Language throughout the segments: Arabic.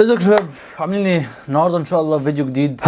ازيك يا شباب؟ عاملين ايه؟ النهارده ان شاء الله فيديو جديد.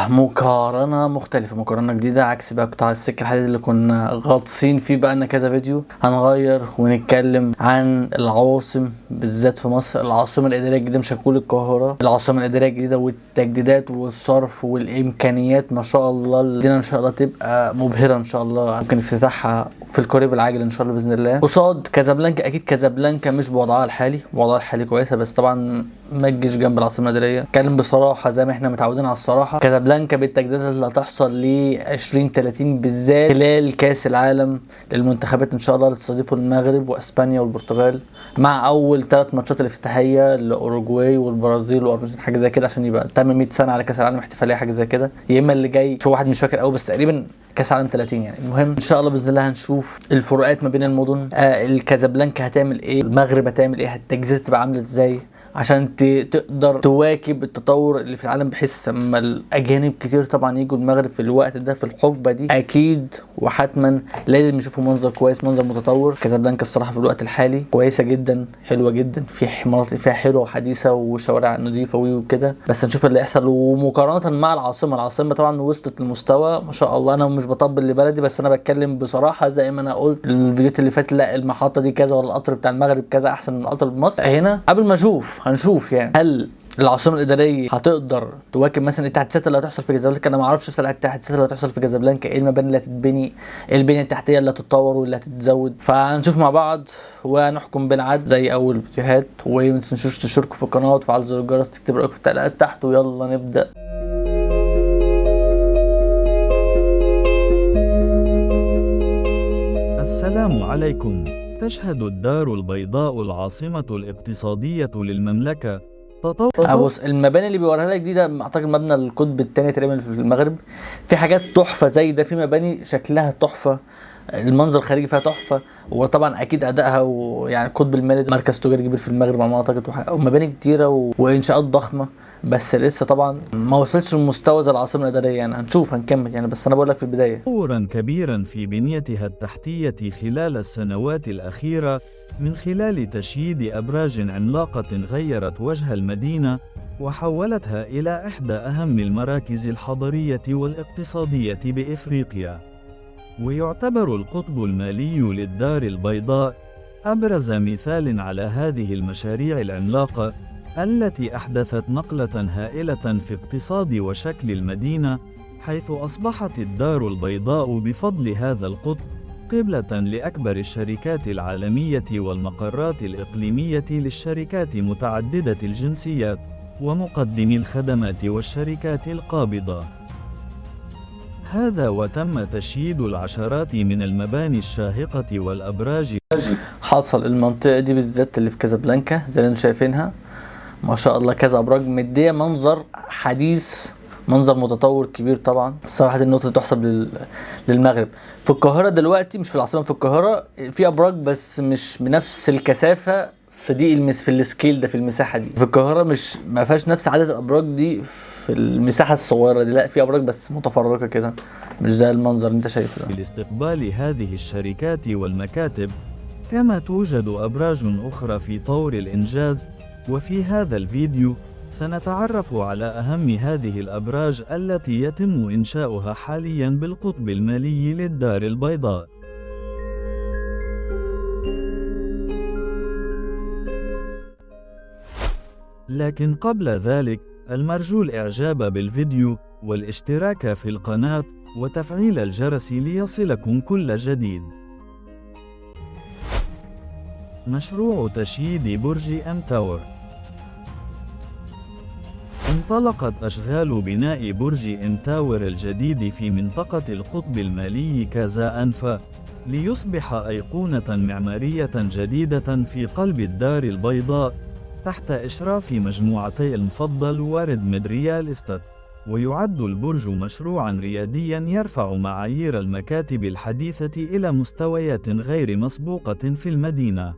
مقارنه مختلفه، مقارنه جديده عكس بقى قطاع السكه الحديد اللي كنا غاطسين فيه بقالنا كذا فيديو. هنغير ونتكلم عن العواصم بالذات في مصر، العاصمه الاداريه الجديده، مش هنقول القاهره، العاصمه الاداريه الجديده والتجديدات والصرف والامكانيات. ما شاء الله المدينه ان شاء الله تبقى مبهره ان شاء الله، ممكن افتتاحها في القريب العاجل ان شاء الله باذن الله. قصاد كازابلانكا، اكيد كازابلانكا مش بوضعها الحالي، وضعها الحالي كويسه بس طبعا ما تجيش جنب العاصمه الاداريه. اتكلم بصراحه زي ما احنا متعودين على الصراحه، كازابلانكا بالتجديدات اللي هتحصل ل 2030 بالذات خلال كاس العالم للمنتخبات ان شاء الله اللي تستضيفه المغرب واسبانيا والبرتغال، مع اول 3 ماتشات الافتتاحيه لاوروجواي والبرازيل والارجنتين، حاجه زي كده عشان يبقى تم 100 سنه على كاس العالم احتفاليه، حاجه زي كده. يا اما اللي جاي شو واحد مش فاكر قوي، بس تقريبا كاس عالم 30 يعني. المهم ان شاء الله باذن الله هنشوف الفروقات ما بين المدن، الكازابلانكا هتعمل ايه، المغرب هتعمل ايه، التجهيزات تبقى عامله ازاي عشان تقدر تواكب التطور اللي في العالم، بحيث اما الاجانب كتير طبعا يجوا المغرب في الوقت ده في الحقبه دي اكيد وحتما لازم يشوفوا منظر كويس، منظر متطور. كازابلانكا الصراحه في الوقت الحالي كويسه جدا، حلوه جدا، في مناطق فيها حلوه وحديثه وشوارع نظيفه وكده، بس نشوف اللي يحصل. ومقارنه مع العاصمه طبعا وصلت للمستوى ما شاء الله. انا مش بطبل لبلدي بس انا بتكلم بصراحه زي ما انا قلت الفيديوهات اللي فاتت، لا المحطه دي كذا، ولا القطر بتاع المغرب كذا احسن من القطر بمصر. هنا قبل ما هنشوف يعني هل العاصمه الاداريه هتقدر تواكب مثلا التحديثات اللي هتحصل في كازابلانكا. انا ما اعرفش اصلا التحديثات اللي هتحصل في كازابلانكا ايه، المباني اللي هتتبني، البنيه التحتيه اللي هتتطور واللي هتتزود، فهنشوف مع بعض ونحكم بنعد زي اول الفيديوهات. وما تنسوش تشتركوا في القناه وتفعلوا زر الجرس، تكتبوا رايكم في التعليقات تحت، ويلا نبدا. السلام عليكم. تشهد الدار البيضاء العاصمة الاقتصادية للمملكة تطور. بص، المباني اللي بيوريها لك دي، ده اعتقد مبنى القطب الثاني تقريبا في المغرب. في حاجات تحفه زي ده، في مباني شكلها تحفه، المنظر الخارجي فيها تحفه، وطبعا اكيد ادائها. ويعني القطب المالي ده مركز تجاري كبير في المغرب على ما اعتقد، ومباني كتيره وانشاءات ضخمه، بس لسه طبعا ما وصلتش لمستوى زي العاصمه الاداريه يعني. هنشوف هنكمل يعني، بس انا بقول لك في البدايه تطورا كبيرا في بنيتها التحتية خلال السنوات الأخيرة، من خلال تشييد أبراج عملاقة غيرت وجه المدينة وحولتها إلى إحدى أهم المراكز الحضرية والاقتصادية بإفريقيا. ويعتبر القطب المالي للدار البيضاء أبرز مثال على هذه المشاريع العملاقة التي أحدثت نقلة هائلة في اقتصاد وشكل المدينة، حيث أصبحت الدار البيضاء بفضل هذا القطب قبلة لأكبر الشركات العالمية والمقرات الإقليمية للشركات متعددة الجنسيات ومقدمي الخدمات والشركات القابضة. هذا وتم تشييد العشرات من المباني الشاهقة والأبراج. حصل المنطقه دي بالذات اللي في كازابلانكا زي اللي انتم شايفينها، ما شاء الله كذا ابراج مديه منظر حديث، منظر متطور كبير. طبعا الصراحه دي النقطه تحسب للمغرب. في القاهره دلوقتي، مش في العاصمه، في القاهره في ابراج بس مش بنفس الكثافه في دي في السكيل ده، في المساحه دي. في القاهره مش ما فيهاش نفس عدد الابراج دي في المساحه الصغيره دي، لا في ابراج بس متفرقه كده، مش زي المنظر اللي انت شايفه ده. لاستقبال هذه الشركات والمكاتب، كما توجد أبراج أخرى في طور الإنجاز. وفي هذا الفيديو سنتعرف على أهم هذه الأبراج التي يتم إنشاؤها حالياً بالقطب المالي للدار البيضاء. لكن قبل ذلك، المرجو الإعجاب بالفيديو والاشتراك في القناة وتفعيل الجرس ليصلكم كل جديد. مشروع تشييد برج إم تاور. انطلقت أشغال بناء برج إم تاور الجديد في منطقة القطب المالي كازا أنفا، ليصبح أيقونة معمارية جديدة في قلب الدار البيضاء تحت إشراف مجموعتي المفضل وريد ميد ريال إستات. ويعد البرج مشروعا رياديا يرفع معايير المكاتب الحديثة إلى مستويات غير مسبوقة في المدينة،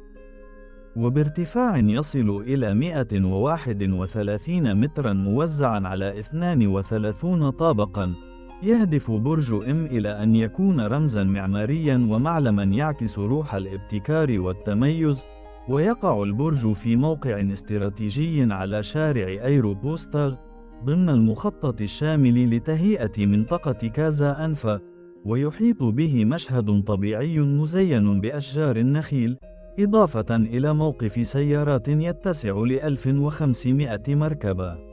وبارتفاع يصل إلى 131 مترا موزعا على 32 طابقا. يهدف برج إم إلى أن يكون رمزا معماريا ومعلما يعكس روح الابتكار والتميز، ويقع البرج في موقع استراتيجي على شارع أيروبوستال ضمن المخطط الشامل لتهيئة منطقة كازا أنفا، ويحيط به مشهد طبيعي مزين بأشجار النخيل، إضافة إلى موقف سيارات يتسع ل1500 مركبة.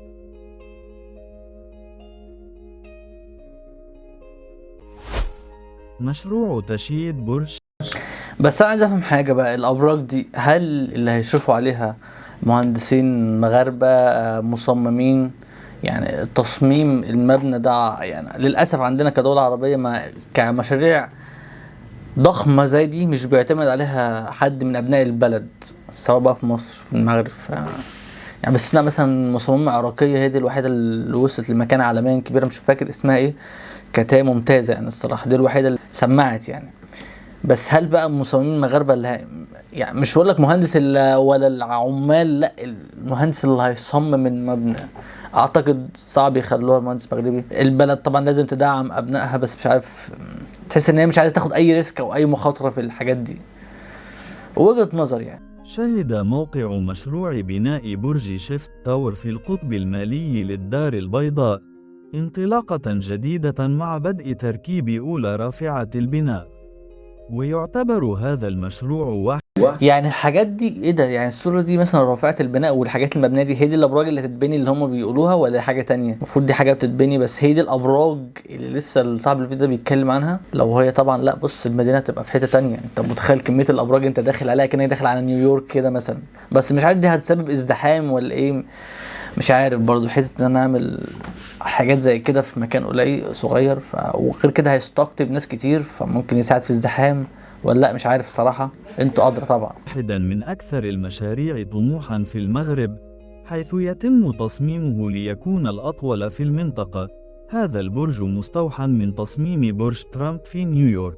مشروع تشييد برج. بس انا عايز افهم حاجه بقى، الابراج دي هل اللي هيشرفوا عليها مهندسين مغاربه، مصممين؟ يعني تصميم المبنى ده يعني للاسف عندنا كدوله عربيه ما كمشاريع ضخمه زي دي مش بيعتمد عليها حد من ابناء البلد، سواء بقى في مصر في المغرب يعني باستثناء مثلا مصممه عراقيه، هي دي الوحيده اللي وصلت لمكانه عالميا كبيره، مش فاكر اسمها ايه، كانت هي ممتازه يعني الصراحه، دي الوحيده اللي سمعت يعني. بس هل بقى المصممين المغاربه يعني مش هقول لك مهندس ولا العمال، لا المهندس اللي هيصمم المبنى اعتقد صعب يخلوها مهندس مغربي. البلد طبعا لازم تدعم ابنائها، بس مش عارف، تحس ان هي مش عايزه تاخد اي ريسك او اي مخاطره في الحاجات دي، وجهة نظر يعني. شهد موقع مشروع بناء برج شيفت تاور في القطب المالي للدار البيضاء انطلاقة جديدة مع بدء تركيب أولى رافعة البناء، ويعتبر هذا المشروع يعني الحاجات دي ايه ده؟ يعني الصورة دي مثلا رافعة البناء والحاجات المبنية دي هي دي الابراج اللي هتتبني اللي هم بيقولوها، ولا حاجة تانية؟ المفروض دي حاجة بتتبني بس هي دي الابراج اللي لسه صاحب الفيديو ده بيتكلم عنها؟ لو هي طبعا لا، بص المدينة هتبقى في حتة تانية، انت متخيل كمية الابراج انت داخل عليها كأنك داخل على نيويورك كده مثلا، بس مش عارف دي هتسبب ازدحام ولا ايه، مش عارف برضو حتة ان انا اعمل حاجات زي كده في مكان قليل صغير وغير كده هيستقطب ناس كتير فممكن يساعد في ازدحام ولا لا، مش عارف الصراحة، انتوا ادرى طبعا. واحدا من أكثر المشاريع طموحا في المغرب، حيث يتم تصميمه ليكون الأطول في المنطقة. هذا البرج مستوحى من تصميم برج ترامب في نيويورك،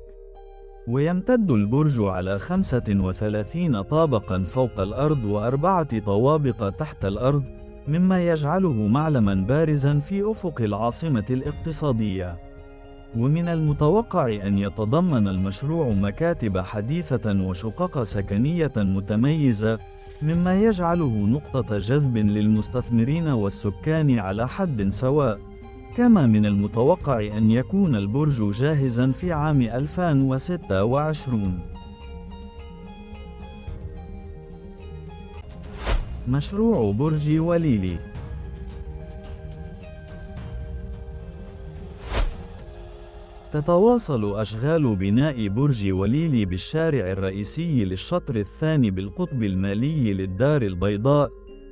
ويمتد البرج على 35 طابقا فوق الأرض و4 طوابق تحت الأرض، مما يجعله معلما بارزا في أفق العاصمة الاقتصادية. ومن المتوقع أن يتضمن المشروع مكاتب حديثة وشقق سكنية متميزة، مما يجعله نقطة جذب للمستثمرين والسكان على حد سواء. كما من المتوقع أن يكون البرج جاهزا في عام 2026. مشروع برج وليلي. تتواصل أشغال بناء برج وليلي بالشارع الرئيسي للشطر الثاني بالقطب المالي للدار البيضاء،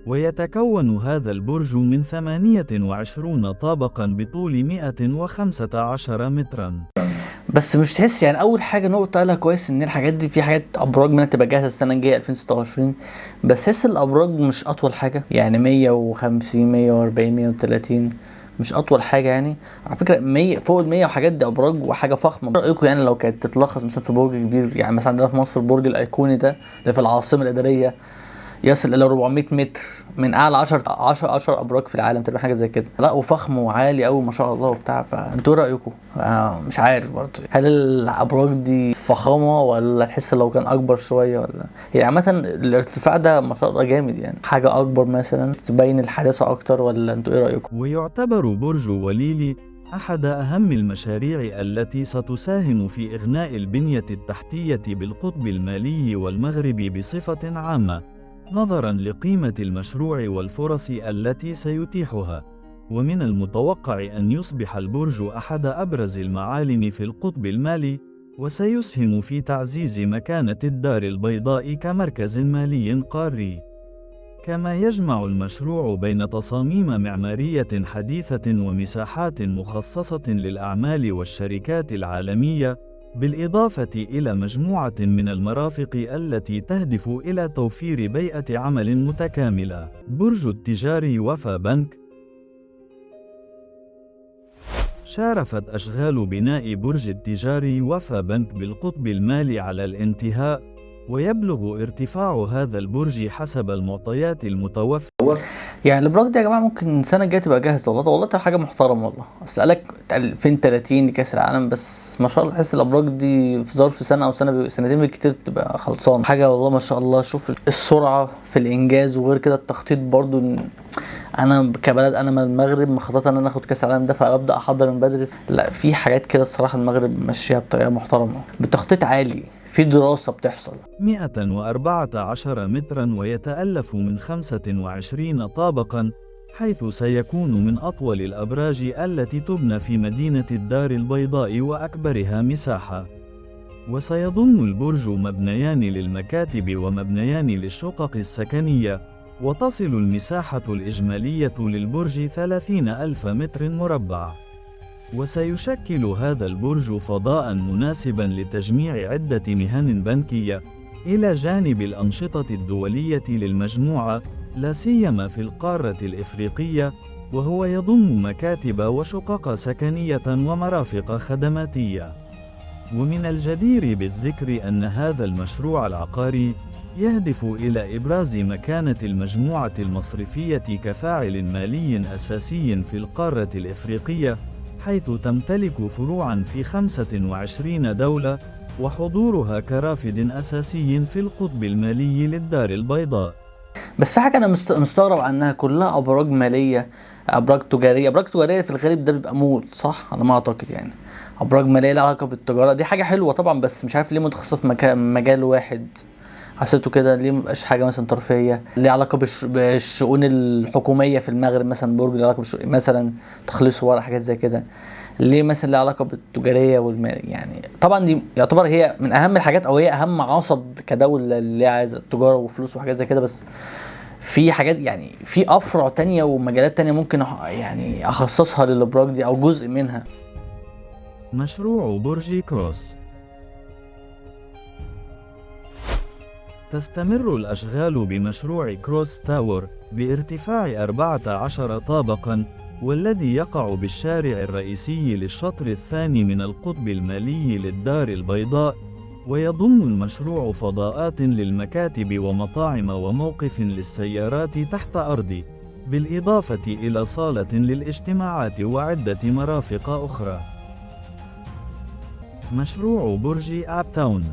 ويتكون هذا البرج من 28 طابقا بطول 115 مترا. بس مش تحس يعني اول حاجه نقطه قالها كويس ان الحاجات دي في حاجات ابراج منها تبقى جاهزه السنه الجايه 2026، بس تحس الابراج مش اطول حاجه، يعني 150 140 130 مش اطول حاجه يعني. على فكره 100 فوق ال 100 وحاجات دي ابراج وحاجه فخمه. رايكم يعني لو كانت تتلخص مثلا في برج كبير، يعني مثلا عندنا في مصر البرج الايقوني ده اللي في العاصمه الاداريه يصل الى 400 متر، من اعلى 10 ابراج في العالم تقريبا، حاجه زي كده، لا وفخم وعالي قوي ما شاء الله وبتاع. فانتوا رايكم؟ مش عارف برضه هل الابراج دي فخامه ولا تحس لو كان اكبر شويه، ولا يعني عامه الارتفاع ده ما شاء الله جامد، يعني حاجه اكبر مثلا تبين الحداثه اكتر، ولا انتوا ايه رايكم؟ ويعتبر برج وليلي أحد أهم المشاريع التي ستساهم في إغناء البنية التحتية بالقطب المالي والمغربي بصفة عامة، نظراً لقيمة المشروع والفرص التي سيتيحها. ومن المتوقع أن يصبح البرج أحد أبرز المعالم في القطب المالي، وسيسهم في تعزيز مكانة الدار البيضاء كمركز مالي قاري. كما يجمع المشروع بين تصاميم معمارية حديثة ومساحات مخصصة للأعمال والشركات العالمية، بالإضافة إلى مجموعة من المرافق التي تهدف إلى توفير بيئة عمل متكاملة. برج التجاري وفا بنك. شارفت أشغال بناء برج التجاري وفا بنك بالقطب المالي على الانتهاء، ويبلغ ارتفاع هذا البرج حسب المعطيات المتوفرة. يعني الابراج دي يا جماعه ممكن السنه الجايه تبقى جاهز، والله تبقى حاجه محترمه والله. اسالك 2030 لكاس العالم، بس ما شاء الله احس الابراج دي في ظرف سنه او سنتين بالكتير تبقى خلصانه حاجه والله ما شاء الله. شوف السرعه في الانجاز، وغير كده التخطيط برضو. انا كبلد، انا من المغرب مخطط ان انا اخد كاس العالم ده، فابدا احضر من بدري. لا، في حاجات كده الصراحه المغرب ماشيه بطريقه محترمه بتخطيط عالي، في دراسه بتحصل. 114 مترا ويتألف من 25 طابقا، حيث سيكون من أطول الأبراج التي تبنى في مدينة الدار البيضاء وأكبرها مساحة. وسيضم البرج مبنيان للمكاتب ومبنيان للشقق السكنية، وتصل المساحة الإجمالية للبرج 30,000 متر مربع. وسيشكل هذا البرج فضاء مناسبا لتجميع عدة مهن بنكية إلى جانب الأنشطة الدولية للمجموعة، لا سيما في القارة الإفريقية، وهو يضم مكاتب وشقق سكنية ومرافق خدماتية. ومن الجدير بالذكر أن هذا المشروع العقاري يهدف إلى إبراز مكانة المجموعة المصرفية كفاعل مالي أساسي في القارة الإفريقية، حيث تمتلك فروعاً في 25 دولة، وحضورها كرافد أساسي في القطب المالي للدار البيضاء. بس في حاجه انا مستغرب عنها، كلها ابراج ماليه، ابراج تجاريه في الغالب ده بيبقى مول، صح على ما اعتقد يعني. ابراج ماليه لها علاقه بالتجاره، دي حاجه حلوه طبعا، بس مش عارف ليه متخصصه في مجال واحد. حسيته كده ليه مبقاش حاجه مثلا ترفيهيه ليه علاقه بالشؤون الحكوميه في المغرب، مثلا برج ليه علاقه مثلا تخليص ورق، حاجات زي كده. ليه مثلا ليه علاقه بالتجاريه والمال؟ يعني طبعا دي يعتبر هي من اهم الحاجات، او هي اهم عصب كدوله اللي عايزه التجاره وفلوس وحاجات زي كده. بس في حاجات يعني في افرع تانية ومجالات تانية ممكن يعني اخصصها للابراج دي او جزء منها. مشروع برج كروس. تستمر الأشغال بمشروع كروس تاور بارتفاع 14 طابقاً، والذي يقع بالشارع الرئيسي للشطر الثاني من القطب المالي للدار البيضاء. ويضم المشروع فضاءات للمكاتب ومطاعم وموقف للسيارات تحت أرض، بالإضافة إلى صالة للاجتماعات وعدة مرافق أخرى. مشروع برج آب تاون.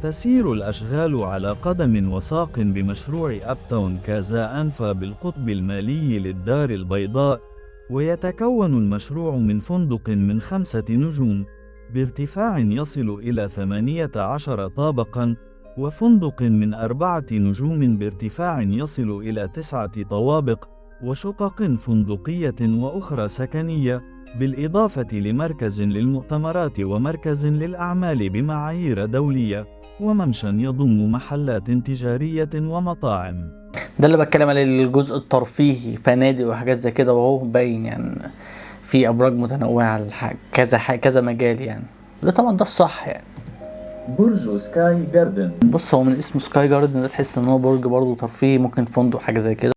تسير الأشغال على قدم وساق بمشروع أب تاون كازا أنفا بالقطب المالي للدار البيضاء، ويتكون المشروع من فندق من 5 نجوم بارتفاع يصل إلى 18 طابقاً، وفندق من 4 نجوم بارتفاع يصل إلى 9 طوابق، وشقق فندقية وأخرى سكنية، بالإضافة لمركز للمؤتمرات ومركز للأعمال بمعايير دولية، وممشى يضم محلات تجارية ومطاعم. ده اللي بتكلم عليه، الجزء الترفيهي، فنادق وحاجات زي كده، وهو باين يعني في ابراج متنوعه كذا مجال يعني. ده طبعا ده الصح يعني. برج سكاي جاردن. بص، هو من اسمه سكاي جاردن ده تحس ان هو برج برضه ترفيهي، ممكن فندق حاجه زي كده.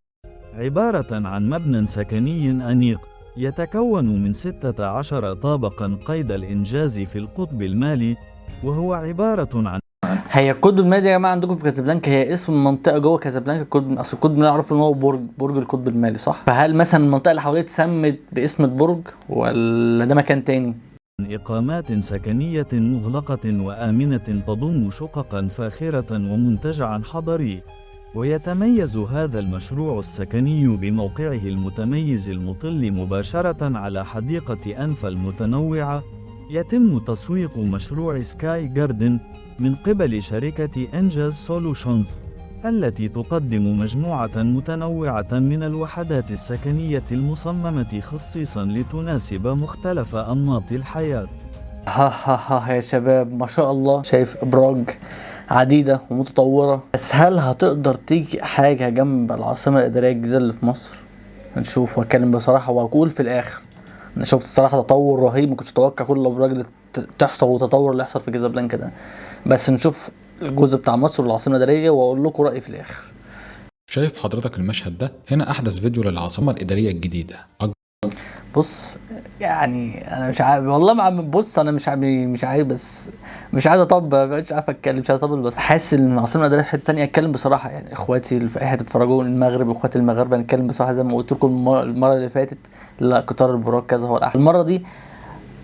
عبارة عن مبنى سكني أنيق يتكون من 16 طابقاً قيد الإنجاز في القطب المالي، وهو عبارة عن هي القطب المالي يا جماعه عندكم في كازابلانكا، هي اسم المنطقه جوه كازابلانكا. اصل القطب المالي نعرف ان هو برج القطب المالي، صح؟ فهل مثلا المنطقه اللي حواليه اتسمت باسم البرج، ولا ده مكان تاني؟ إقامات سكنية مغلقة وآمنة تضم شققا فاخرة ومنتجعا حضري. ويتميز هذا المشروع السكني بموقعه المتميز المطل مباشرة على حديقة أنفا المتنوعة. يتم تسويق مشروع سكاي جاردن من قبل شركة إنجاز سولوشنز، التي تقدم مجموعة متنوعة من الوحدات السكنية المصممة خصيصا لتناسب مختلف أنماط الحياة. ها يا شباب، ما شاء الله، شايف ابراج عديدة ومتطورة. بس هل هتقدر تيجي حاجة جنب العاصمة الإدارية الجديدة اللي في مصر؟ هنشوف. واتكلم بصراحة وأقول في الآخر أنا شفت الصراحة تطور رهيب، ما كنتش أتوقع كل الأبراج اللي تحصل والتطور اللي يحصل في كازابلانكا ده. بس نشوف الجزء بتاع مصر والعاصمة الإدارية وأقول لكم رأيي في الآخر. شايف حضرتك المشهد ده؟ هنا أحدث فيديو للعاصمة الإدارية الجديدة. بص يعني انا مش عارف والله، بص انا مش عارف بس مش عايز اطبل، مش عارف اتكلم، مش عايز اطبل، بس حاسس ان العاصمه الاداريه في حته ثانيه. اتكلم بصراحه يعني اخواتي اللي في اي حته بيتفرجوا المغرب واخواتي المغاربه، نتكلم بصراحه زي ما قلت لكم المره اللي فاتت، لا قطار البراق كذا هو الاحسن. المره دي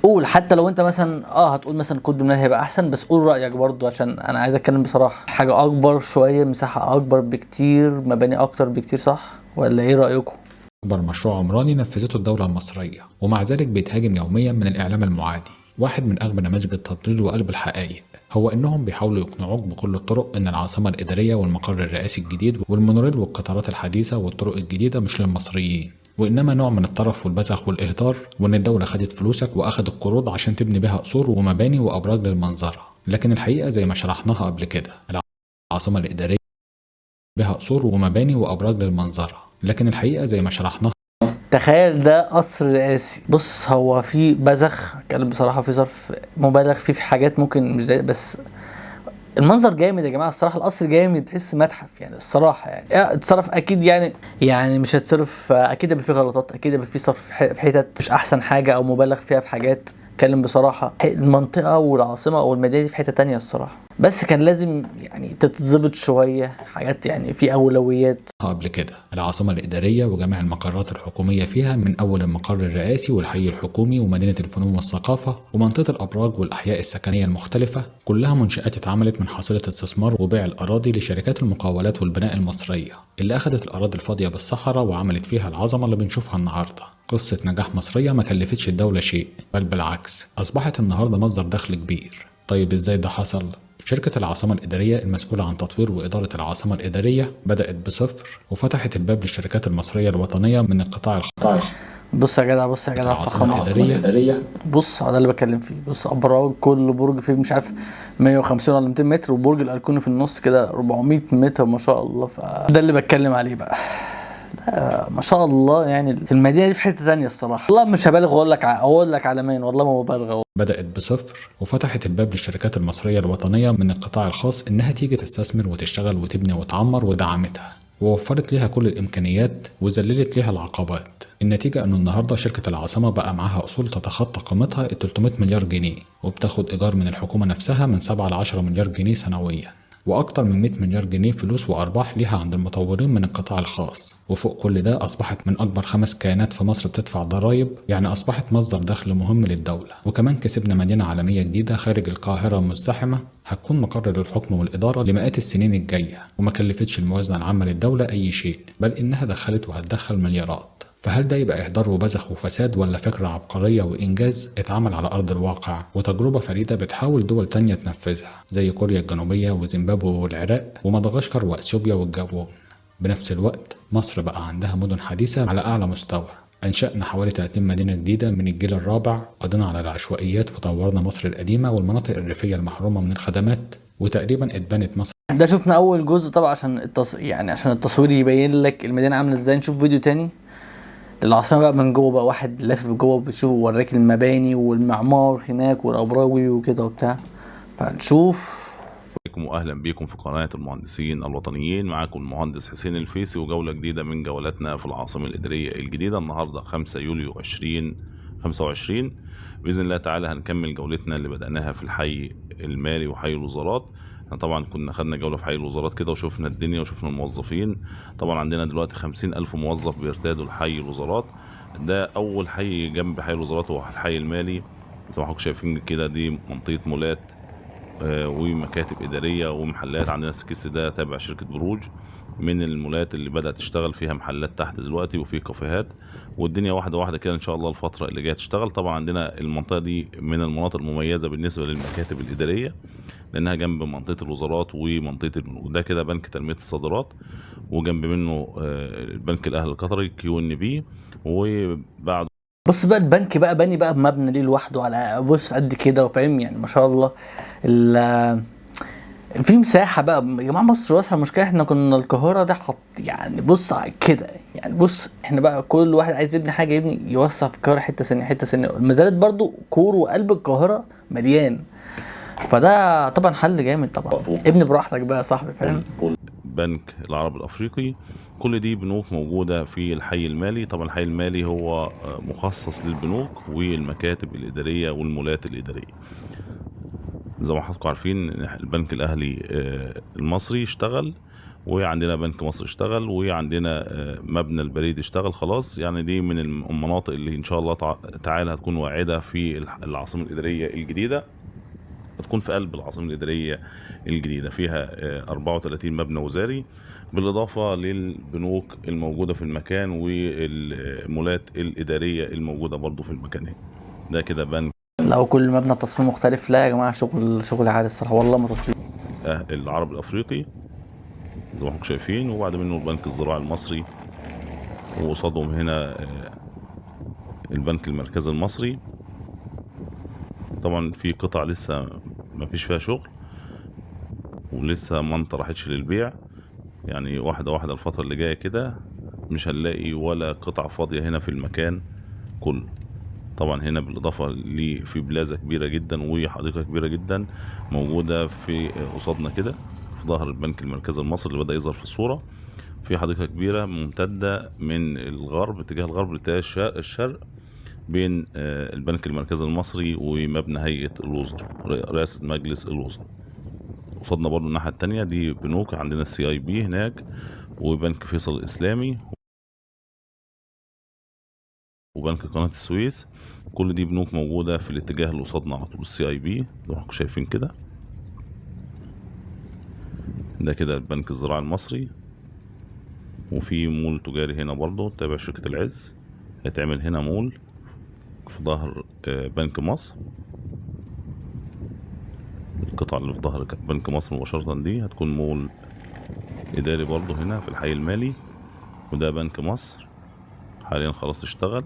قول، حتى لو انت مثلا هتقول مثلا كود بلان هيبقى احسن، بس قول رايك برضو عشان انا عايز اتكلم بصراحه. حاجه اكبر شويه، مساحه اكبر بكتير، مباني اكتر بكتير، صح ولا ايه رايكم؟ أكبر مشروع عمراني نفذته الدولة المصرية، ومع ذلك بيتهاجم يوميا من الإعلام المعادي. واحد من أغبى نماذج التضليل وقلب الحقائق هو إنهم بيحاولوا يقنعوك بكل الطرق إن العاصمة الإدارية والمقر الرئاسي الجديد والمونوريل والقطارات الحديثة والطرق الجديدة مش للمصريين، وإنما نوع من الطرف والبذخ والإهدار، وإن الدولة خدت فلوسك وأخدت قروض عشان تبني بها قصور ومباني وأبراج للمنظرة. لكن الحقيقة زي ما شرحناها قبل كده، العاصمة الإدارية بها قصور ومباني وأبراج للمنظرة، لكن الحقيقة زي ما شرحناها. تخيل ده قصر رئاسي. بص هو في بذخ، اتكلم بصراحه، في صرف مبالغ فيه في حاجات ممكن مش زي، بس المنظر جامد يا جماعه الصراحه. القصر جامد، تحس متحف يعني الصراحه. يعني اتصرف اكيد يعني مش هتصرف، اكيد هيبقى فيه غلطات، اكيد هيبقى فيه صرف في حتت مش احسن حاجه او مبالغ فيها في حاجات. اتكلم بصراحه، المنطقه والعاصمه او المدينه دي في حته تانية الصراحه، بس كان لازم يعني تتظبط شويه حاجات، يعني في اولويات. قبل كده العاصمة الإدارية وجميع المقرات الحكومية فيها، من أول المقر الرئاسي والحي الحكومي ومدينة الفنون والثقافة ومنطقة الأبراج والأحياء السكنية المختلفة، كلها منشآت اتعملت من حصيلة استثمار وبيع الأراضي لشركات المقاولات والبناء المصرية، اللي أخدت الأراضي الفاضية بالصحراء وعملت فيها العظمة اللي بنشوفها النهاردة. قصة نجاح مصرية ما كلفتش الدولة شيء، بل بالعكس أصبحت النهاردة مصدر دخل كبير. طيب إزاي ده حصل؟ شركة العاصمة الإدارية المسؤولة عن تطوير وإدارة العاصمة الإدارية بدأت بصفر وفتحت الباب للشركات المصرية الوطنية من القطاع الخاص. بص يا جدع، بص يا جدع، العاصمة الإدارية بص ده اللي بتكلم فيه. بص ابراج، كل برج فيه مش عارف 150 ولا 200 متر، وبرج الأيقوني في النص كده 400 متر ما شاء الله. فده اللي بتكلم عليه بقى، ما شاء الله. يعني المدينه دي في حته ثانيه الصراحه، والله مش هبالغ اقول لك عالمين، والله ما ببالغ. بدأت بصفر وفتحت الباب للشركات المصرية الوطنية من القطاع الخاص إنها تيجي تستثمر وتشتغل وتبني وتعمر، ودعمتها ووفرت لها كل الإمكانيات وذللت لها العقبات. النتيجة إنه النهاردة شركة العاصمة بقى معاها أصول تتخطى قيمتها 300 مليار جنيه، وبتاخد إيجار من الحكومة نفسها من 7 ل 10 مليار جنيه سنويا، وأكتر من 100 مليار جنيه فلوس وأرباح ليها عند المطورين من القطاع الخاص. وفوق كل ده أصبحت من أكبر 5 كيانات في مصر بتدفع ضرائب، يعني أصبحت مصدر دخل مهم للدولة. وكمان كسبنا مدينة عالمية جديدة خارج القاهرة المزدحمة، هتكون مقر للحكم والإدارة لمئات السنين الجاية، وما كلفتش الموازنة العامة للدولة أي شيء، بل إنها دخلت وهتدخل مليارات. فهل ده يبقى إهدار وبذخ وفساد، ولا فكرة عبقرية وإنجاز اتعمل على أرض الواقع وتجربة فريدة بتحاول دول تانية تنفذها زي كوريا الجنوبية وزيمبابوي والعراق ومدغشقر وأثيوبيا والجابون؟ بنفس الوقت مصر بقى عندها مدن حديثة على أعلى مستوى. أنشأنا حوالي 30 مدينة جديدة من الجيل الرابع، قضينا على العشوائيات وطورنا مصر القديمة والمناطق الريفية المحرومة من الخدمات، وتقريبا اتبنت مصر. ده شفنا أول جزء طبعا عشان عشان التصوير يبين لك المدينة عاملة ازاي. نشوف فيديو تاني العاصمة بقى من جوه، بقى واحد لافف جوه وبتشوف وراك المباني والمعمار هناك والأبراوي وكده وبتاع، فنشوف. واهلا بكم في قناه المهندسين الوطنيين. معاكم المهندس حسين الفيسي، وجوله جديده من جولاتنا في العاصمه الاداريه الجديده. النهارده 5 يوليو 2025 باذن الله تعالى هنكمل جولتنا اللي بدأناها في الحي المالي وحي الوزارات. احنا طبعا كنا خدنا جوله في حي الوزارات كده وشوفنا الدنيا وشوفنا الموظفين. طبعا عندنا دلوقتي 50,000 موظف بيرتادوا لحي الوزارات. ده اول حي جنب حي الوزارات هو الحي المالي، زي ما حضراتكم شايفين كده. دي منطقه مولات ومكاتب إدارية ومحلات. عندنا السكيس ده تابع شركة بروج، من المولات اللي بدأت تشتغل فيها محلات تحت دلوقتي وفي كافيهات، والدنيا واحدة واحدة كده إن شاء الله الفترة اللي جاية تشتغل. طبعا عندنا المنطقة دي من المناطق المميزة بالنسبة للمكاتب الإدارية، لأنها جنب منطقة الوزارات ومنطقة وده كده بنك تنمية الصادرات، وجنب منه البنك الأهلي القطري QNB. وبعد بص بقى البنك بقى بني بقى مبنى ليه لوحده على بص قد كده، وفاهم يعني ما شاء الله. في مساحه بقى يا جماعه. مصر واسعه. المشكله احنا كنا القاهره ده يعني بص كده، يعني بص احنا بقى كل واحد عايز يبني حاجه يبني يوسع في القاهره حته سنه حته سنه. المزارات برضو كور وقلب القاهره مليان، فده طبعا حل جامد طبعا. ابني براحتك بقى يا صاحبي، فاهم. بنك العرب الأفريقي. كل دي بنوك موجودة في الحي المالي. طبعا الحي المالي هو مخصص للبنوك والمكاتب الإدارية والمولات الإدارية. زي ما حضراتكم عارفين البنك الأهلي المصري اشتغل، وعندنا بنك مصر اشتغل، وعندنا مبنى البريد اشتغل خلاص. يعني دي من المناطق اللي ان شاء الله تعالى هتكون واعدة في العاصمة الإدارية الجديدة. هتكون في قلب العاصمة الإدارية الجديدة، فيها 34 مبنى وزاري بالإضافة للبنوك الموجودة في المكان والمولات الإدارية الموجودة برضو في المكان. ده كده بنك لو كل مبنى تصميم مختلف. لا يا جماعة، شغل عالي الصراحة والله ما تطبيق. العرب الأفريقي زي ما حضراتكم شايفين، وبعد منه البنك الزراعي المصري، وقصادهم هنا البنك المركزي المصري. طبعا في قطع لسه ما فيش فيها شغل ولسه ما انطرحتش للبيع، يعني واحدة واحدة الفترة اللي جاية كده مش هنلاقي ولا قطعة فاضية هنا في المكان كله. طبعا هنا بالإضافة في بلازا كبيرة جدا وحديقة كبيرة جدا موجودة في قصادنا كده في ظهر البنك المركزي المصري اللي بدأ يظهر في الصورة. في حديقة كبيرة ممتدة من الغرب اتجاه الغرب لاتجاه الشرق بين البنك المركزي المصري ومبنى هيئة الوزراء رئاسة مجلس الوزراء. قصادنا برضو الناحية التانية دي بنوك، عندنا CIB هناك وبنك فيصل الإسلامي وبنك قناة السويس. كل دي بنوك موجودة في الاتجاه اللي قصادنا على طول CIB زي ما انتم شايفين كده. ده كده البنك الزراعي المصري، وفي مول تجاري هنا برضو تابع شركة العز. هيتعمل هنا مول في ظهر بنك مصر. القطعة اللي في ظهر بنك مصر مباشرة دي هتكون مول إداري برضو هنا في الحي المالي. وده بنك مصر حاليا خلاص اشتغل.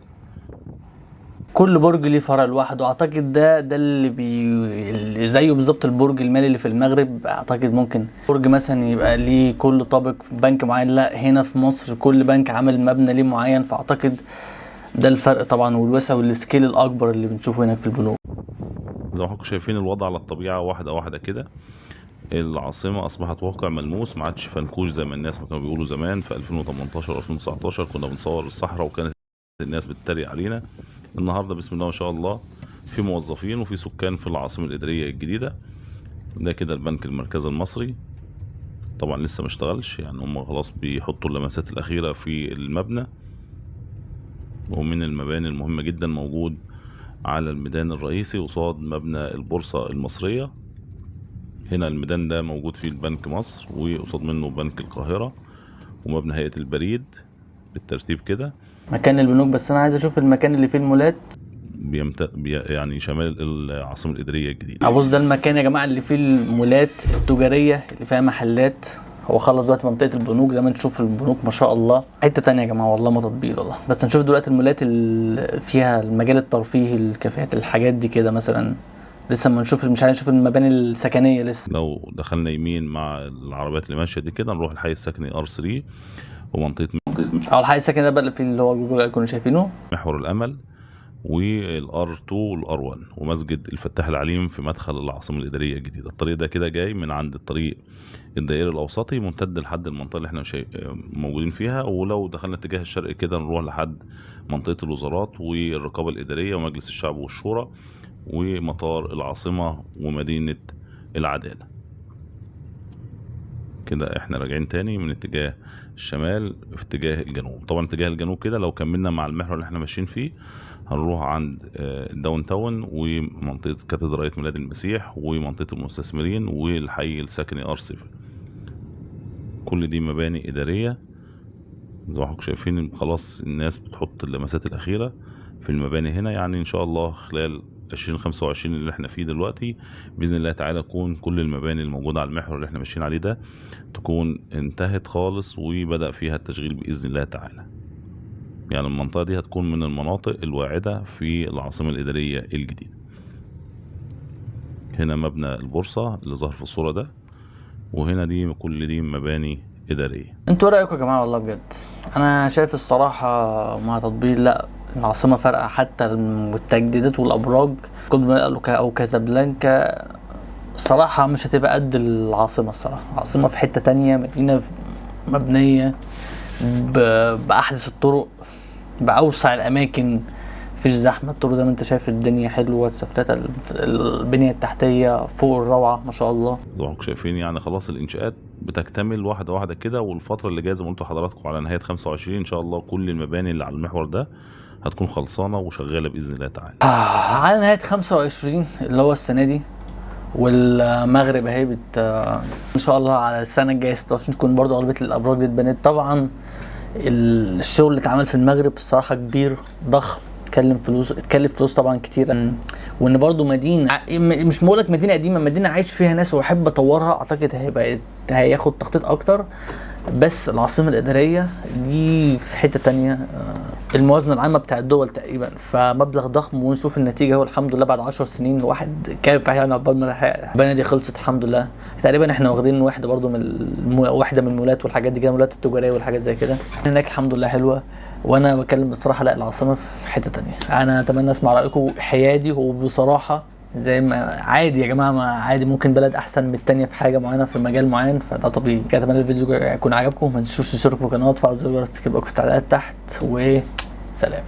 كل برج ليه فرع لوحده. اعتقد ده اللي زيه بالظبط البرج المالي اللي في المغرب. اعتقد ممكن برج مثلا يبقى ليه كل طابق في بنك معين، لا هنا في مصر كل بنك عامل مبنى ليه معين. فاعتقد ده الفرق طبعا والوسع والسكيل الاكبر اللي بنشوفه هناك في البنوك. زي ما حضراتكم شايفين الوضع على الطبيعة واحدة واحدة كده. العاصمة أصبحت واقع ملموس، ما عادش فنكوش زي ما الناس ما كانوا بيقولوا زمان في 2018 و 2019 كنا بنصور الصحراء وكانت الناس بتتريق علينا. النهارده بسم الله ما شاء الله في موظفين وفي سكان في العاصمة الإدارية الجديدة. ده كده البنك المركزي المصري. طبعا لسه ما اشتغلش، يعني هم خلاص بيحطوا اللمسات الأخيرة في المبنى، ومن المباني المهمة جدا موجود على الميدان الرئيسي قصاد مبنى البورصة المصرية. هنا الميدان ده موجود فيه البنك مصر، وقصاد منه بنك القاهرة ومبنى هيئة البريد بالترتيب كده مكان البنوك. بس انا عايز اشوف المكان اللي فيه المولات يعني شمال العاصمة الإدارية الجديدة. ابص ده المكان يا جماعة اللي فيه المولات التجارية اللي فيها محلات. هو خلص دلوقتي منطقة البنوك زي ما نشوف البنوك ما شاء الله حتة تانية يا جماعة والله ما تطبيل والله. بس نشوف دلوقتي المولات اللي فيها المجال الترفيهي الكافيهات الحاجات دي كده مثلا. لسه ما نشوف، مش هنشوف المباني السكنية لسه. لو دخلنا يمين مع العربيات اللي ماشية دي كده نروح الحي السكني R3 ومنطقة الحي السكني ده بقى اللي فيه اللي هو جوجل كنا شايفينه محور الأمل والR2 والR1 ومسجد الفتاح العليم في مدخل العاصمة الإدارية الجديدة. الطريق ده كده جاي من عند الطريق الدائري الأوسطي ممتد لحد المنطقة اللي احنا موجودين فيها. ولو دخلنا اتجاه الشرق كده نروح لحد منطقة الوزارات والرقابة الإدارية ومجلس الشعب والشورى ومطار العاصمة ومدينة العدالة. كده احنا راجعين تاني من اتجاه الشمال في اتجاه الجنوب. طبعا اتجاه الجنوب كده لو كملنا مع المحور اللي احنا ماشيين فيه هنروح عند الداون تاون ومنطقة كاتدرائية ميلاد المسيح ومنطقة المستثمرين والحي السكني R7. كل دي مباني إدارية زي ما حضراتكم شايفين. خلاص الناس بتحط اللمسات الأخيرة في المباني هنا، يعني إن شاء الله خلال 2025 اللي احنا فيه دلوقتي بإذن الله تعالى تكون كل المباني الموجودة على المحور اللي احنا ماشيين عليه ده تكون انتهت خالص وبدأ فيها التشغيل بإذن الله تعالى. يعني المنطقة دي هتكون من المناطق الواعدة في العاصمة الإدارية الجديدة. هنا مبنى البورصة اللي ظهر في الصورة ده، وهنا دي كل دي مباني إدارية. انتوا ايه رأيكم يا جماعة؟ والله بجد انا شايف الصراحة مع تطبيق لا العاصمة فارقة حتى التجديدات والابراج او كازابلانكا. الصراحة مش هتبقى قد العاصمة. الصراحة العاصمة في حتة تانية، مدينة مبنية بأحدث الطرق، بأوسع الأماكن، مفيش زحمة. الطرق زي ما انت شايف الدنيا حلوة، السفلات، البنية التحتية فوق الروعة ما شاء الله. زي ما انتم شايفين يعني خلاص الانشاءات بتكتمل واحده واحده كده، والفتره اللي جايه زي ما قلت لحضراتكم على نهايه 25 ان شاء الله كل المباني اللي على المحور ده هتكون خلصانه وشغاله باذن الله تعالى. على نهاية 25 اللي هو السنة دي، والمغرب اهي ان شاء الله على السنة الجاية 26 تكون برضو اغلبية الابراج دي اتبنت. طبعا الشغل اللي اتعمل في المغرب الصراحة كبير ضخم، اتكلف فلوس طبعا كتير. وان برضو مدينة مش بقولك مدينة قديمة، مدينة عايش فيها ناس واحب اطورها، اعتقد هياخد تخطيط اكتر. بس العاصمة الإدارية دي في حتة تانية، الموازنة العامة بتاع الدول تقريبا، فمبلغ ضخم. ونشوف النتيجة هو الحمد لله بعد 10 سنين الواحد كافح يعني عقبال ما البنية دي خلصت الحمد لله. تقريبا احنا واخدين واحدة برضو واحدة من المولات والحاجات دي كده، المولات التجارية والحاجات زي كده هناك الحمد لله حلوة. وانا بتكلم بصراحة لا، العاصمة في حتة تانية. انا اتمنى اسمع رأيكم حيادي وبصراحة، زي ما عادي يا جماعه، ما عادي ممكن بلد احسن من التانية في حاجه معينه في مجال معين، فده طبيعي. كده اتمنى الفيديو يكون عجبكم، ما تنسوش تشتركوا في القناه وتفعلوا زر الجرس، تكتبوا في التعليقات تحت، وسلام.